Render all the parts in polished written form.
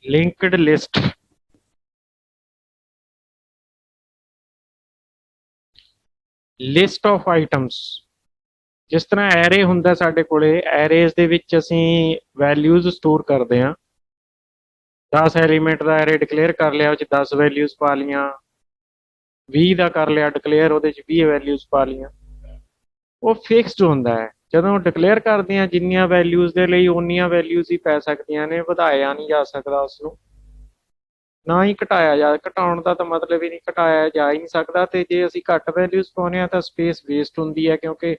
Linked list list of items. ਜਿਸ ਤਰ੍ਹਾਂ array ਹੁੰਦਾ ਸਾਡੇ ਕੋਲੇ, ਐਰੇਜ਼ ਦੇ ਵਿੱਚ ਅਸੀਂ ਵੈਲਿਊਜ਼ ਸਟੋਰ ਕਰਦੇ ਹਾਂ। 10 ਐਲੀਮੈਂਟ ਦਾ ਐਰੇ ਡਿਕਲੇਅਰ ਕਰ ਲਿਆ, ਉਹ 'ਚ 10 ਵੈਲਿਊਜ਼ ਪਾ ਲਈਆਂ। 20 ਦਾ ਕਰ ਲਿਆ ਡਿਕਲੇਅਰ, ਉਹਦੇ 'ਚ 20 ਵੈਲਿਊਜ਼ ਪਾ ਲਈਆਂ। ਉਹ ਫਿਕਸਡ ਹੁੰਦਾ ਹੈ। ਜਦੋਂ ਡਿਕਲੇਅਰ ਕਰਦੇ ਹਾਂ ਜਿੰਨੀਆਂ ਵੈਲਿਊਜ਼ ਦੇ ਲਈ ਓਨੀਆਂ ਵੈਲਿਊਜ਼ ਹੀ ਪੈ ਸਕਦੀਆਂ ਨੇ, ਵਧਾਇਆ ਨਹੀਂ ਜਾ ਸਕਦਾ ਉਸਨੂੰ, ਨਾ ਹੀ ਘਟਾਇਆ ਜਾ, ਘਟਾਉਣ ਦਾ ਤਾਂ ਮਤਲਬ ਹੀ ਨਹੀਂ, ਘਟਾਇਆ ਜਾ ਹੀ ਨਹੀਂ ਸਕਦਾ। ਤੇ ਜੇ ਅਸੀਂ ਘੱਟ ਵੈਲਿਊਜ਼ ਪਾਉਂਦੇ ਹਾਂ ਤਾਂ ਸਪੇਸ ਵੇਸਟ ਹੁੰਦੀ ਹੈ, ਕਿਉਂਕਿ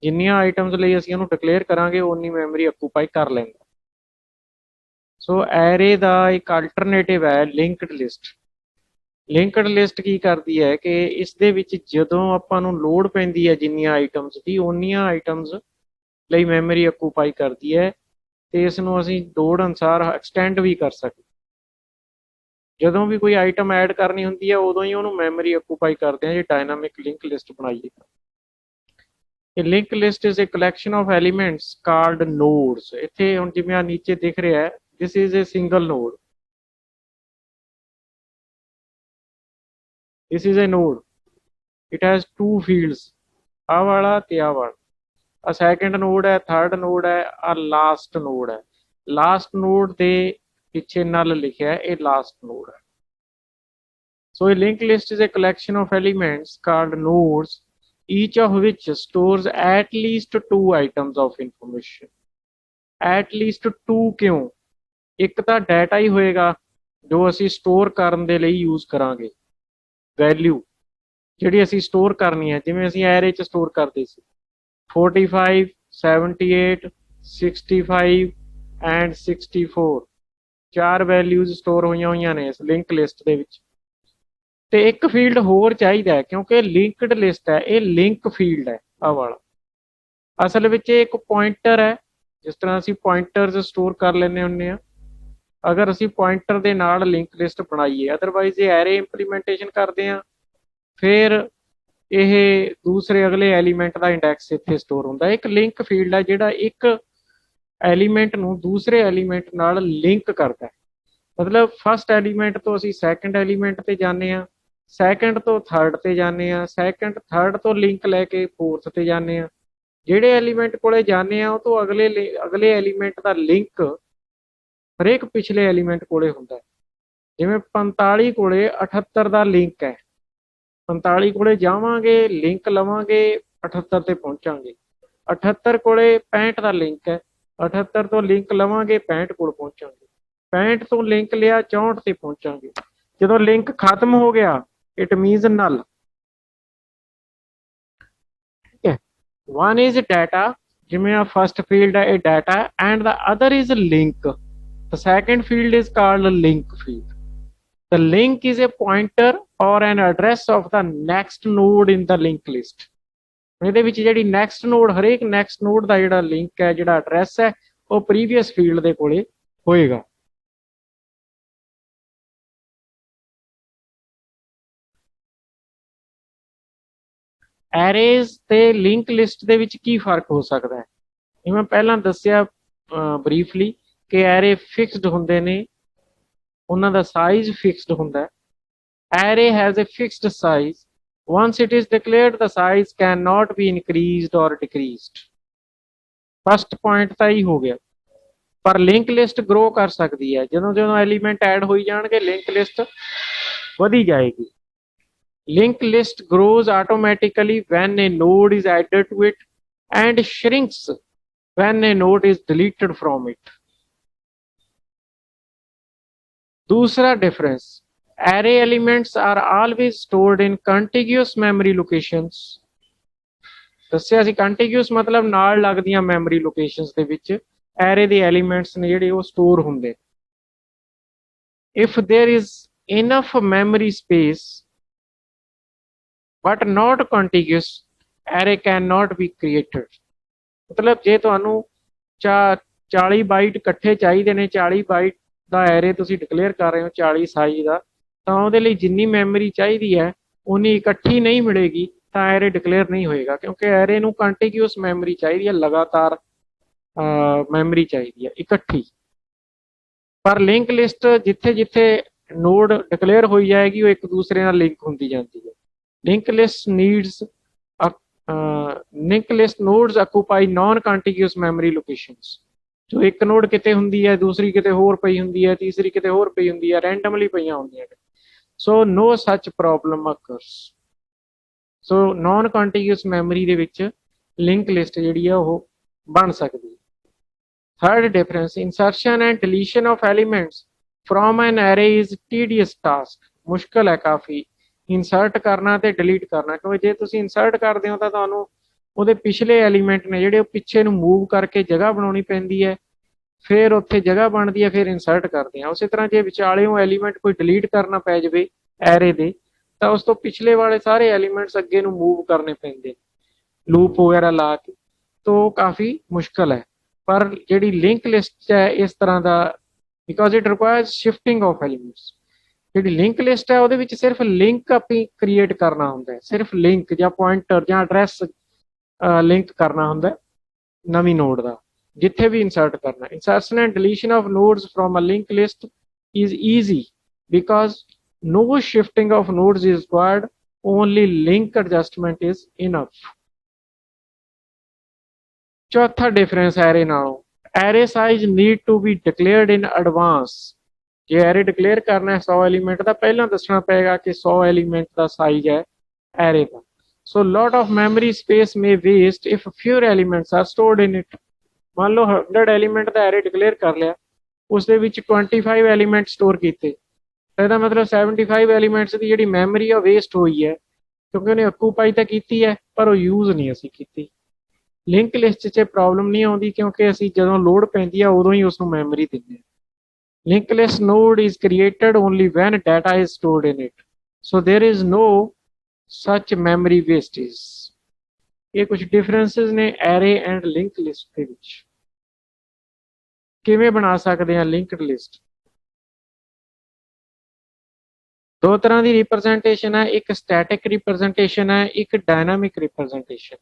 ਜਿੰਨੀਆਂ ਆਈਟਮਸ ਲਈ ਅਸੀਂ ਉਹਨੂੰ ਡਿਕਲੇਅਰ ਕਰਾਂਗੇ ਓਨੀ ਮੈਮਰੀ ਆਕੂਪਾਈ ਕਰ ਲੈਂਦਾ। ਸੋ ਐਰੇ ਦਾ ਇੱਕ ਅਲਟਰਨੇਟਿਵ ਹੈ ਲਿੰਕਡ ਲਿਸਟ। ਲਿੰਕਡ ਲਿਸਟ ਕੀ ਕਰਦੀ ਹੈ ਕਿ ਇਸ ਦੇ ਵਿੱਚ ਜਦੋਂ ਆਪਾਂ ਨੂੰ ਲੋੜ ਪੈਂਦੀ ਹੈ ਜਿੰਨੀਆਂ ਆਈਟਮਸ ਦੀ, ਓਨੀਆਂ ਆਈਟਮਸ ਲਈ ਮੈਮਰੀ ਆਕੂਪਾਈ ਕਰਦੀ ਹੈ, ਤੇ ਇਸ ਨੂੰ ਅਸੀਂ ਲੋੜ ਅਨੁਸਾਰ ਐਕਸਟੈਂਡ ਵੀ ਕਰ ਸਕਦੇ। ਜਦੋਂ ਵੀ ਕੋਈ ਆਈਟਮ ਐਡ ਕਰਨੀ ਹੁੰਦੀ ਹੈ ਉਦੋਂ ਹੀ ਉਹਨੂੰ ਮੈਮਰੀ ਆਕੂਪਾਈ ਕਰਦੇ ਹਾਂ ਜੇ ਡਾਇਨਾਮਿਕ ਲਿੰਕ ਲਿਸਟ ਬਣਾਈਏ। A linked list is a collection of elements called nodes। ਇੱਥੇ ਹੁਣ ਜਿਵੇਂ ਆ ਨੀਚੇ ਦਿਖ ਰਿਹਾ ਹੈ, this is a single node, this is a node, it has two fields, ਆਹ ਵਾਲਾ ਤੇ ਆਹ ਵਾਲਾ। ਆ ਸੈਕੰਡ ਨੋਡ ਹੈ, ਥਰਡ ਨੋਡ ਹੈ, ਆ ਲਾਸਟ ਨੋਡ ਹੈ। ਲਾਸਟ ਨੋਡ ਦੇ ਪਿੱਛੇ ਨਲ ਲਿਖਿਆ, ਇਹ ਲਾਸਟ ਨੋਡ ਹੈ। So a linked list is a collection of elements called nodes, each of which stores at least two items of information। At least two ਕਿਉਂ? ਇੱਕ ਤਾਂ ਡਾਟਾ ਹੀ ਹੋਏਗਾ ਜੋ ਅਸੀਂ ਸਟੋਰ ਕਰਨ ਦੇ ਲਈ ਯੂਜ਼ ਕਰਾਂਗੇ, ਵੈਲਿਊ ਜਿਹੜੀ ਅਸੀਂ ਸਟੋਰ ਕਰਨੀ ਹੈ। ਜਿਵੇਂ ਅਸੀਂ ਐਰੇ 'ਚ ਸਟੋਰ ਕਰਦੇ ਸੀ 45, 78, 65 ਐਂਡ 64, ਚਾਰ ਵੈਲਿਊਜ਼ ਸਟੋਰ ਹੋਈਆਂ ਨੇ ਇਸ ਲਿੰਕ ਲਿਸਟ ਦੇ ਵਿੱਚ। ਤੇ ਇੱਕ ਫੀਲਡ ਹੋਰ ਚਾਹੀਦਾ ਹੈ, ਕਿਉਂਕਿ ਲਿੰਕਡ ਲਿਸਟ ਹੈ, ਇਹ ਲਿੰਕ ਫੀਲਡ ਹੈ। ਆਹ ਵਾਲਾ ਅਸਲ ਵਿੱਚ ਇਹ ਇੱਕ ਪੁਆਇੰਟਰ ਹੈ, ਜਿਸ ਤਰ੍ਹਾਂ ਅਸੀਂ ਪੁਆਇੰਟਰਸ ਸਟੋਰ ਕਰ ਲੈਂਦੇ ਹੁੰਦੇ ਹਾਂ। ਅਗਰ ਅਸੀਂ ਪੁਆਇੰਟਰ ਦੇ ਨਾਲ ਲਿੰਕ ਲਿਸਟ ਬਣਾਈਏ, ਅਦਰਵਾਈਜ਼ ਇਹ ਐਰੇ ਇੰਪਲੀਮੈਂਟੇਸ਼ਨ ਕਰਦੇ ਹਾਂ, ਫਿਰ ਇਹ ਦੂਸਰੇ ਅਗਲੇ ਐਲੀਮੈਂਟ ਦਾ ਇੰਡੈਕਸ ਇੱਥੇ ਸਟੋਰ ਹੁੰਦਾ। ਇੱਕ ਲਿੰਕ ਫੀਲਡ ਹੈ ਜਿਹੜਾ ਇੱਕ ਐਲੀਮੈਂਟ ਨੂੰ ਦੂਸਰੇ ਐਲੀਮੈਂਟ ਨਾਲ ਲਿੰਕ ਕਰਦਾ ਹੈ। ਮਤਲਬ ਫਸਟ ਐਲੀਮੈਂਟ ਤੋਂ ਅਸੀਂ ਸੈਕੰਡ ਐਲੀਮੈਂਟ ਤੇ ਜਾਂਦੇ ਹਾਂ, ਸੈਕੰਡ ਤੋਂ ਥਰਡ ਤੇ ਜਾਂਦੇ ਹਾਂ, ਸੈਕੰਡ ਥਰਡ ਤੋਂ ਲਿੰਕ ਲੈ ਕੇ ਫੋਰਥ ਤੇ ਜਾਂਦੇ ਹਾਂ। ਜਿਹੜੇ ਐਲੀਮੈਂਟ ਕੋਲੇ ਜਾਂਦੇ ਆ ਉਹ ਤੋਂ ਅਗਲੇ ਐਲੀਮੈਂਟ ਦਾ ਲਿੰਕ ਹਰੇਕ ਪਿਛਲੇ ਐਲੀਮੈਂਟ ਕੋਲੇ ਹੁੰਦਾ ਹੈ। ਜਿਵੇਂ 45 ਕੋਲੇ 78 ਦਾ ਲਿੰਕ ਹੈ, 45 ਕੋਲੇ ਜਾਵਾਂਗੇ, ਲਿੰਕ ਲਵਾਂਗੇ, 78 ਤੇ ਪਹੁੰਚਾਂਗੇ। 78 ਕੋਲੇ 65 ਦਾ ਲਿੰਕ ਹੈ, 78 ਤੋਂ ਲਿੰਕ ਲਵਾਂਗੇ, 65 ਕੋਲ ਪਹੁੰਚਾਂਗੇ। 65 ਤੋਂ ਲਿੰਕ ਲਿਆ, 64 ਤੇ ਪਹੁੰਚਾਂਗੇ। ਜਦੋਂ ਲਿੰਕ ਖਤਮ ਹੋ ਗਿਆ, ਇਟ ਮੀਨਸ ਨਲ। ਠੀਕ ਹੈ, ਵਨ ਇਜ਼ ਡਾਟਾ, ਜਿਵੇਂ ਆ ਫਸਟ ਫੀਲਡ ਹੈ ਇਹ data, and the other is link. The second field is called link field. The link is a pointer or an address of the next node in the link list। ਇਹਦੇ ਵਿੱਚ ਜਿਹੜੀ next node, ਹਰੇਕ next node ਦਾ ਜਿਹੜਾ link ਹੈ, ਜਿਹੜਾ address ਹੈ, ਉਹ previous field ਦੇ ਕੋਲੇ ਹੋਏਗਾ। ਐਰੇਜ਼ ਤੇ ਲਿੰਕ ਲਿਸਟ ਦੇ ਵਿੱਚ ਕੀ ਫਰਕ ਹੋ ਸਕਦਾ ਹੈ? ਇਹ ਮੈਂ ਪਹਿਲਾਂ ਦੱਸਿਆ ਬਰੀਫਲੀ ਕਿ ਐਰੇ ਫਿਕਸਡ ਹੁੰਦੇ ਨੇ, ਉਹਨਾਂ ਦਾ ਸਾਈਜ਼ ਫਿਕਸਡ ਹੁੰਦਾ ਹੈ। Array has a fixed size. Once it is declared, the size cannot be increased or decreased। First point ਤਾਂ ਹੀ ਹੋ ਗਿਆ। ਪਰ ਲਿੰਕ ਲਿਸਟ ਗਰੋ ਕਰ ਸਕਦੀ ਹੈ, ਜਦੋਂ ਜਦੋਂ ਐਲੀਮੈਂਟ ਐਡ ਹੋਈ ਜਾਣਗੇ ਲਿੰਕ ਲਿਸਟ ਵਧੀ ਜਾਏਗੀ। Link list grows automatically when a node is added to it and shrinks when a node is deleted from it। दूसरा difference, array elements are always stored in contiguous memory locations। ਦੱਸਿਆ ਸੀ contiguous ਮਤਲਬ ਨਾਲ ਲੱਗਦੀਆਂ memory locations ਦੇ ਵਿੱਚ array ਦੇ elements ਨੇ ਜਿਹੜੇ ਉਹ ਸਟੋਰ ਹੁੰਦੇ। if there is enough memory space but not contiguous, array cannot be created। ਮਤਲਬ ਜੇ ਤੁਹਾਨੂੰ 40 ਬਾਈਟ ਇਕੱਠੇ ਚਾਹੀਦੇ ਨੇ, 40 ਬਾਈਟ ਦਾ ਐਰੇ ਤੁਸੀਂ ਡਿਕਲੇਅਰ ਕਰ ਰਹੇ ਹੋ 40 ਸਾਈਜ਼ ਦਾ, ਤਾਂ ਉਹਦੇ ਲਈ ਜਿੰਨੀ ਮੈਮਰੀ ਚਾਹੀਦੀ ਹੈ ਉਨੀ ਇਕੱਠੀ ਨਹੀਂ ਮਿਲੇਗੀ, ਤਾਂ ਐਰੇ ਡਿਕਲੇਅਰ ਨਹੀਂ ਹੋਏਗਾ। ਕਿਉਂਕਿ ਐਰੇ ਨੂੰ ਕੰਟੀਗਿਊਸ ਮੈਮਰੀ ਚਾਹੀਦੀ ਹੈ, ਲਗਾਤਾਰ ਮੈਮਰੀ ਚਾਹੀਦੀ ਹੈ ਇਕੱਠੀ। पर लिंक लिस्ट जिथे जिथे नोड डिक्लेयर हो जाएगी वो एक दूसरे नाल लिंक होंदी जाती है। Link list needs link list nodes occupy non contiguous memory locations. जो एक नोड किते हुंदी है दूसरी किते होर पई हुंदी है तीसरी किते होर पई हुंदी है रैंडमली पईयां हुंदियां ने। So no such problem occurs. So non contiguous memory ਦੇ ਵਿੱਚ ਲਿੰਕ ਲਿਸਟ ਜਿਹੜੀ ਆ ਉਹ ਬਣ ਸਕਦੀ ਹੈ। Third difference, insertion and deletion of elements from an array is tedious task। ਮੁਸ਼ਕਲ ਹੈ ਕਾਫੀ ਇਨਸਰਟ ਕਰਨਾ ਤੇ ਡਿਲੀਟ ਕਰਨਾ, ਕਿਉਂਕਿ ਜੇ ਤੁਸੀਂ ਇਨਸਰਟ ਕਰਦੇ ਹੋ ਤਾਂ ਤੁਹਾਨੂੰ ਉਹਦੇ ਪਿਛਲੇ ਐਲੀਮੈਂਟ ਨੇ ਜਿਹੜੇ ਉਹ ਪਿੱਛੇ ਨੂੰ ਮੂਵ ਕਰਕੇ ਜਗ੍ਹਾ ਬਣਾਉਣੀ ਪੈਂਦੀ ਹੈ, ਫਿਰ ਉੱਥੇ ਜਗ੍ਹਾ ਬਣਦੀ ਹੈ, ਫਿਰ ਇਨਸਰਟ ਕਰਦੇ ਆ। ਉਸੇ ਤਰ੍ਹਾਂ ਜੇ ਵਿਚਾਲਿਓਂ ਐਲੀਮੈਂਟ ਕੋਈ ਡਿਲੀਟ ਕਰਨਾ ਪੈ ਜਾਵੇ ਐਰੇ ਦੇ ਤਾਂ ਉਸ ਤੋਂ ਪਿਛਲੇ ਵਾਲੇ ਸਾਰੇ ਐਲੀਮੈਂਟਸ ਅੱਗੇ ਨੂੰ ਮੂਵ ਕਰਨੇ ਪੈਂਦੇ ਲੂਪ ਵਗੈਰਾ ਲਾ ਕੇ, ਤਾਂ ਕਾਫੀ ਮੁਸ਼ਕਲ ਹੈ। ਪਰ ਜਿਹੜੀ ਲਿੰਕ ਲਿਸਟ ਹੈ ਇਸ ਤਰ੍ਹਾਂ ਦਾ, because it requires shifting of elements. ਜਿਹੜੀ ਲਿੰਕ ਲਿਸਟ ਹੈ ਉਹਦੇ ਵਿੱਚ ਸਿਰਫ ਲਿੰਕ ਆਪਣੀ ਕ੍ਰੀਏਟ ਕਰਨਾ ਹੁੰਦਾ ਹੈ, ਸਿਰਫ ਲਿੰਕ ਜਾਂ ਪੁਆਇੰਟਰ ਜਾਂ ਐਡਰੈਸ ਲਿੰਕ ਕਰਨਾ ਹੁੰਦਾ ਨਵੀਂ ਨੋਡ ਦਾ ਜਿੱਥੇ ਵੀ ਇਨਸਰਟ ਕਰਨਾ। Insertion and deletion of nodes from a link list is easy because no shifting of nodes is required, only link adjustment is enough। चौथा डिफरेंस एरे नालों, array size need to be declared in advance. जे array declare करना है 100 element का, पहला दसना पेगा कि 100 element का साइज है एरे का। So lot of memory space में waste if fewer elements are stored in it. मान लो 100 एलीमेंट का एरे डिक्लेयर कर लिया, उसके 25 एलीमेंट स्टोर किए, ਇਹਦਾ मतलब 75 एलीमेंट्स की जी मैमरी आ वेस्ट हुई है, क्योंकि उन्हें ऑक्यूपाई तो की है पर वो यूज़ नहीं असी की। लिंक लिस्ट च प्रॉब्लम नहीं आती क्योंकि असी जो लोड पैंती है उदों ही उसको मैमरी देंगे। Link list node is created only when data is stored in it, so there is no such memory wastage. ये कुछ डिफरेंसेस ने एरे एंड लिंक लिस्ट के विच। किवें बना सकते हैं लिंक्ड लिस्ट? दो तरह की रिप्रजेंटेशन है, एक स्टैटिक रिप्रजेंटेशन है, एक डायनामिक रिप्रजेंटेशन।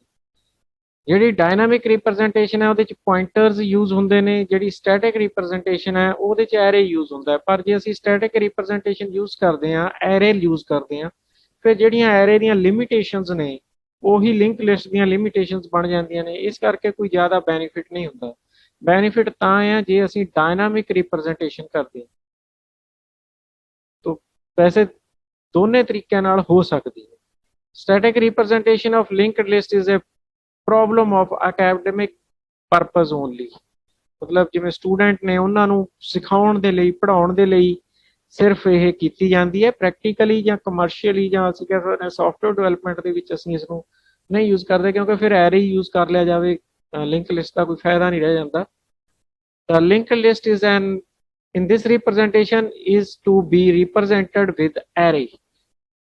जी डायनामिक रिप्रजेंटेशन है वो पॉइंटर्स यूज होंगे ने, जी स्टैटिक रिप्रजेंटेशन है वो एरे यूज होंगे। पर जो असी स्टैटिक रिप्रजेंटेशन यूज करते हैं, एरे यूज करते हैं, फिर जड़ियाँ एरे दी लिमिटेशनस ने वही लिंक लिस्ट दी लिमिटेशनस बन जाती ने। इस करके कोई ज़्यादा बेनीफिट नहीं होंगे। बेनीफिट तो है जे असी डायनामिक रिप्रजेंटेशन करते हैं, तो वैसे दोनों तरीक़े नाल हो सकती है। Static representation of linked list is a problem of academic purpose only. मतलब जिवें स्टूडेंट ने उन्होंने सिखाउण दे लई पढ़ाउण दे लई सिर्फ यह की जाती है, प्रैक्टिकली या कमर्शियली या असीं कह सकते हैं सॉफ्टवेयर डिवेलपमेंट दे विच असीं इसनूं नहीं यूज़ करते, क्योंकि फिर एरे ही यूज़ कर लिया जाए, लिंक लिस्ट का कोई फायदा नहीं रह जाता। The link list is an in this representation is to be represented with array।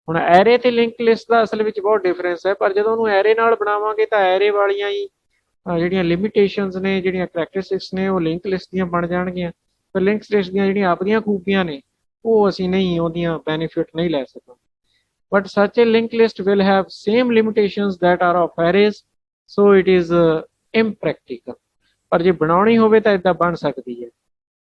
ਹੁਣ ਐਰੇ ਤੇ ਲਿੰਕ ਲਿਸਟ ਦਾ ਅਸਲ ਵਿੱਚ ਬਹੁਤ ਡਿਫਰੈਂਸ ਹੈ, ਪਰ ਜਦੋਂ ਉਹਨੂੰ ਐਰੇ ਨਾਲ ਬਣਾਵਾਂਗੇ ਤਾਂ ਐਰੇ ਵਾਲੀਆਂ ਹੀ ਜਿਹੜੀਆਂ ਲਿਮਿਟੇਸ਼ਨਸ ਨੇ, ਜਿਹੜੀਆਂ ਕਰੈਕਟਰਿਸਟਿਕਸ ਨੇ ਉਹ ਲਿੰਕ ਲਿਸਟ ਦੀਆਂ ਬਣ ਜਾਣਗੀਆਂ। ਪਰ ਲਿੰਕ ਲਿਸਟ ਦੀਆਂ ਜਿਹੜੀਆਂ ਆਪਣੀਆਂ ਖੂਬੀਆਂ ਨੇ ਉਹ ਅਸੀਂ ਨਹੀਂ, ਉਹਦੀਆਂ ਬੈਨੀਫਿਟ ਨਹੀਂ ਲੈ ਸਕਾਂਗੇ। But such a link list will have same limitations that are of arrays, so it is impractical. ਪਰ ਜੇ ਬਣਾਉਣੀ ਹੋਵੇ ਤਾਂ ਇਦਾਂ ਬਣ ਸਕਦੀ ਹੈ।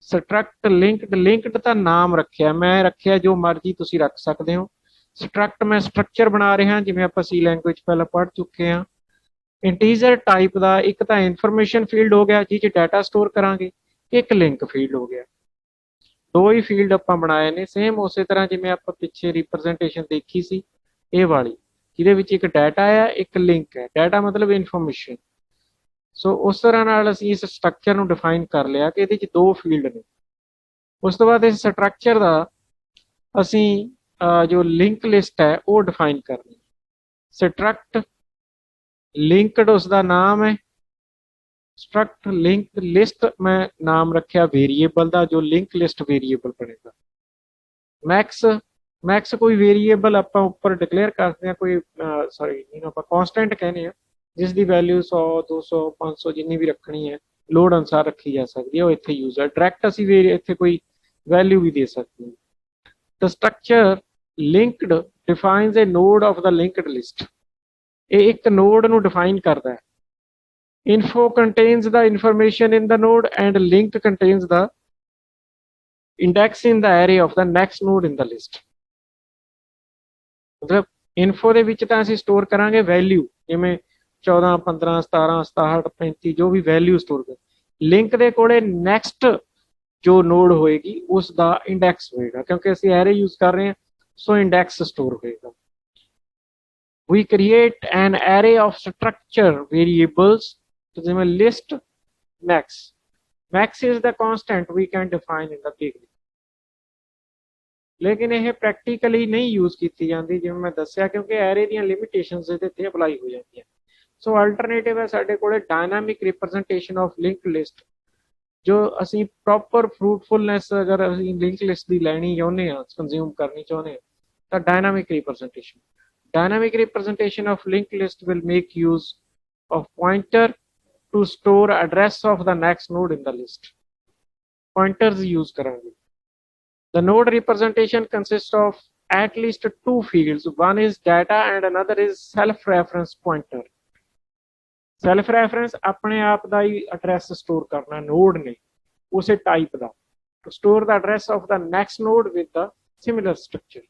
ਸਟਰਕਟ ਲਿੰਕਡ, ਲਿੰਕਡ ਤਾਂ ਨਾਮ ਰੱਖਿਆ, ਮੈਂ ਰੱਖਿਆ, ਜੋ ਮਰਜ਼ੀ ਤੁਸੀਂ ਰੱਖ ਸਕਦੇ ਹੋ। ਸਟਰਕਟ ਮੈਂ ਸਟਰਕਚਰ ਬਣਾ ਰਿਹਾ, ਜਿਵੇਂ ਆਪਾਂ ਸੀ ਲੈਂਗੁਏਜ ਪਹਿਲਾਂ ਪੜ੍ਹ ਚੁੱਕੇ ਹਾਂ। ਇੰਟੀਜਰ ਟਾਈਪ ਦਾ ਇੱਕ ਤਾਂ ਇਨਫੋਰਮੇਸ਼ਨ ਫੀਲਡ ਹੋ ਗਿਆ ਜਿਹ 'ਚ ਡਾਟਾ ਸਟੋਰ ਕਰਾਂਗੇ, ਇੱਕ ਲਿੰਕ ਫੀਲਡ ਹੋ ਗਿਆ। ਦੋ ਹੀ ਫੀਲਡ ਆਪਾਂ ਬਣਾਏ ਨੇ, ਸੇਮ ਉਸੇ ਤਰ੍ਹਾਂ ਜਿਵੇਂ ਆਪਾਂ ਪਿੱਛੇ ਰਿਪਰਜ਼ੈਂਟੇਸ਼ਨ ਦੇਖੀ ਸੀ ਇਹ ਵਾਲੀ, ਜਿਹਦੇ ਵਿੱਚ ਇੱਕ ਡਾਟਾ ਆ ਇੱਕ ਲਿੰਕ ਹੈ। ਡਾਟਾ ਮਤਲਬ ਇਨਫੋਰਮੇਸ਼ਨ। ਸੋ ਉਸ ਤਰ੍ਹਾਂ ਨਾਲ ਅਸੀਂ ਇਸ ਸਟਰਕਚਰ ਨੂੰ ਡਿਫਾਈਨ ਕਰ ਲਿਆ ਕਿ ਇਹਦੇ 'ਚ ਦੋ ਫੀਲਡ ਨੇ। ਉਸ ਤੋਂ ਬਾਅਦ ਇਸ ਸਟਰਕਚਰ ਦਾ ਅਸੀਂ जो लिंक लिस्ट है वो डिफाइन करनी। स्ट्रक्ट लिंकड उसका नाम है, स्ट्रक्ट लिंक लिस्ट मैं नाम रखा वेरीएबल का, जो लिंक लिस्ट वेरीएबल बनेगा। मैक्स, मैक्स कोई वेरीएबल आप उपर डिक्लेयर करते हैं, कोई सॉरी जिन्होंने आप कॉन्सटेंट कहने, जिसकी वैल्यू 100 200 500 जिन्नी भी रखनी है लोड अनुसार रखी जा सकती है, वो इतने यूज है। डायरैक्ट असी इतने कोई वैल्यू भी दे सकते हैं। The structure linked defines a node of the linked list। ਇਹ ਇੱਕ node ਨੂੰ define ਕਰਦਾ ਹੈ। Info contains the information in the node and link contains the index in the array of the next node in the list. मतलब info ਦੇ ਵਿੱਚ ਤਾਂ ਅਸੀਂ ਸਟੋਰ ਕਰਾਂਗੇ ਵੈਲਿਊ, ਜਿਵੇਂ 14 15 17 67 35 ਜੋ ਵੀ ਵੈਲਿਊ ਸਟੋਰ ਕਰ। ਲਿੰਕ ਦੇ ਕੋਲੇ ਨੈਕਸਟ ਜੋ ਨੋਡ ਹੋਏਗੀ ਉਸ ਦਾ ਇੰਡੈਕਸ ਹੋਏਗਾ, ਕਿਉਂਕਿ ਅਸੀਂ ਐਰੇ ਯੂਜ਼ ਕਰ ਰਹੇ ਹਾਂ, ਸੋ ਇੰਡੈਕਸ ਸਟੋਰ ਹੋਏਗਾ। we create an array of structure variables, तो जिसमें list max is the constant we can define in the beginning, लेकिन यह प्रैक्टिकली नहीं यूज की जाती जिवें मैं दस्सिया, क्योंकि एरे दी लिमिटेशंस इत्थे अप्लाई हो जाती। सो अल्टरनेटिव है साडे कोले dynamic representation of link list, जो असी प्रॉपर फ्रूटफुलनेस अगर असी लिंक लिस्ट की लैनी चाहुंदे हां, कंज्यूम करनी चाहुंदे हां, तो dynamic representation of link list will make use of pointer to store address of the next node in the list. Pointers use करांगे। The node representation consists of at least two fields. One is data and another is self-reference pointer. Self-reference अपने आप दा ही address store करना node ने उसे type दा, to store the address of the next node with the similar structure।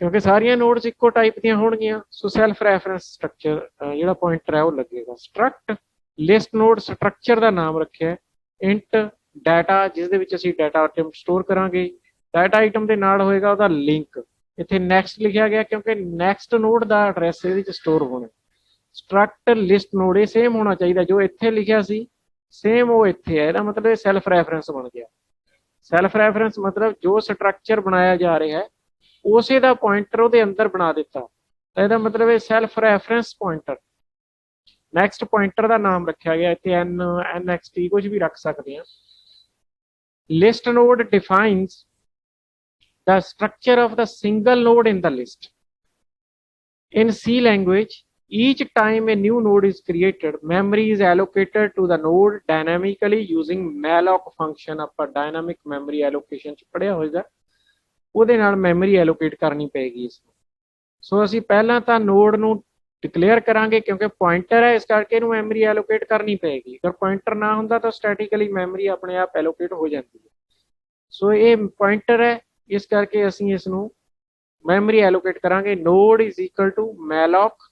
क्योंकि सारियां nodes इक्को टाइप दियां होणगियां, सो सेल्फ रेफरेंस स्ट्रक्चर जिहड़ा पॉइंटर है वो लगेगा। स्ट्रक्ट लिस्ट नोड स्ट्रक्चर का नाम रखिया है इंट डाटा, जिस दे विच असीं डाटा आइटम स्टोर करांगे। डाटा आइटम के नाल होएगा उहदा लिंक, इत्थे नैक्सट लिखिया गया क्योंकि नैक्सट नोड का एड्रैस इहदे विच स्टोर होना। स्ट्रक्ट लिस्ट नोड ये सेम होना चाहिए, जो इत्थे लिखिया सी सेम वो इत्थे है, इहदा मतलब सैल्फ रेफरेंस बन गया। सैल्फ रेफरेंस मतलब जो स्ट्रक्चर बनाया जा रहा है उसे दा पॉइंटर उहदे अंदर बना दिता, तो इहदा मतलब है self reference pointer. Next pointer का नाम रखा गया इत्थे NXT कुछ भी रख सकते हैं। List node defines the structure of the single node in the list. In C language, each time a new node is created, memory is allocated to the node dynamically using malloc function। आप dynamic memory allocation च पढ़िया होगा, ਉਹਦੇ ਨਾਲ memory allocate करनी Peggy इसमें। सो ਅਸੀਂ ਪਹਿਲਾਂ ਤਾਂ node ਨੂੰ डिक्लेयर करांगे, क्योंकि पॉइंटर है इस करके इहनूं memory allocate करनी पेगी। अगर पॉइंटर ना हुंदा तो स्टैटिकली memory अपने आप allocate हो जाती है। सो ये पॉइंटर है, इस करके असीं इसनूं मैमरी एलोकेट करांगे। Node is equal to malloc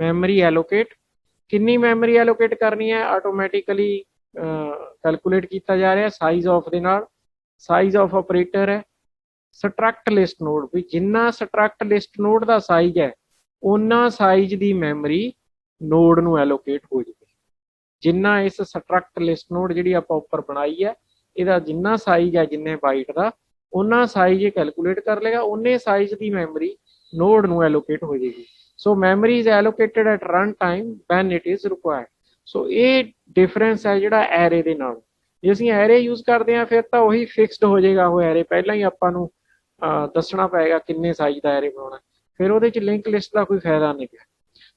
memory allocate. कितनी मैमरी एलोकेट करनी है ऑटोमैटिकली कैलकुलेट किया जा रहा है साइज ऑफ दे नाल। साइज ऑफ ऑपरेटर है सट्रैक्ट लिस्ट नोड, भी जिन्ना सट्रैक्ट लिस्ट नोड का साइज है उन्ना साइज की मैमरी नोड नूं एलोकेट हो जाए। जिन्ना इस सट्रैक्ट लिस्ट नोड जिहड़ी आपां उपर बनाई है ਇਹਦਾ जिन्ना साइज है जिन्ने बाइट का उन्ना साइज ये कैलकुलेट कर लेगा, उन्ने साइज की मैमरी नोड नूं एलोकेट हो जाएगी। So memory is allocated at run time when it is required. So ये डिफरेंस है जिहड़ा एरे दे नाल। जे असीं एरे यूज करते हैं फिर तो वही फिक्सड हो जाएगा वो एरे, पहला ही आपां नूं दसना पेगा किन्ने साइज का एरे बनाना, फिर उहदे च लिंक लिस्ट का कोई फायदा नहीं है।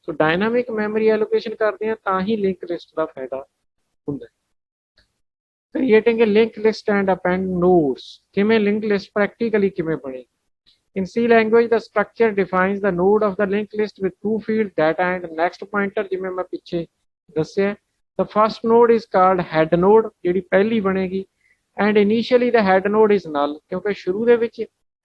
सो डायनामिक मैमरी एलोकेशन करते हैं तां ही लिंक लिस्ट का फायदा हुंदा है। Creating a linked list and append nodes। किमें linked list practically किमें बनेगी। In C language, the structure defines the node of the linked list with two fields, data and next pointer। जिमें मैं पीछे दस्सिया, the first node is called head node, जिहड़ी पहली बनेगी, and initially the head node is null, क्योंकि शुरू दे विच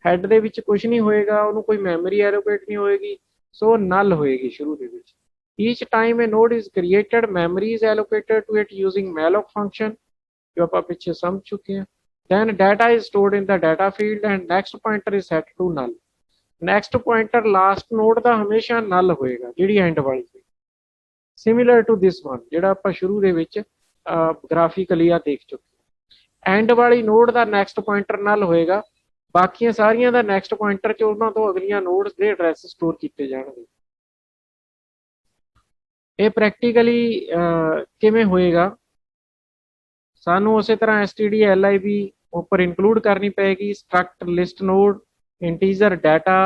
head दे विच कुछ नहीं होएगा, उन्होंने कोई memory allocate नहीं होएगी, so null होएगी शुरू दे विच। Each time a node is created, memory is allocated to it using malloc function, जो आप पीछे समझ चुके हैं। Then data is stored in the data field and next pointer is set to null। Next pointer last node का हमेशा null होएगा जिहड़ी end वाली है। Similar to this one जिहड़ा आप शुरू दे विच ग्राफिकली आ देख चुके हैं। end वाली node का next pointer null होएगा, बाकी सारियां दा next pointer च उन्हां तो अगलियां nodes दे एड्रैस स्टोर किए जाणगे। ये प्रैक्टिकली किवें होएगा, सानू उस तरह stdlib ऊपर इंक्लूड करनी Peggy. Struct list node integer data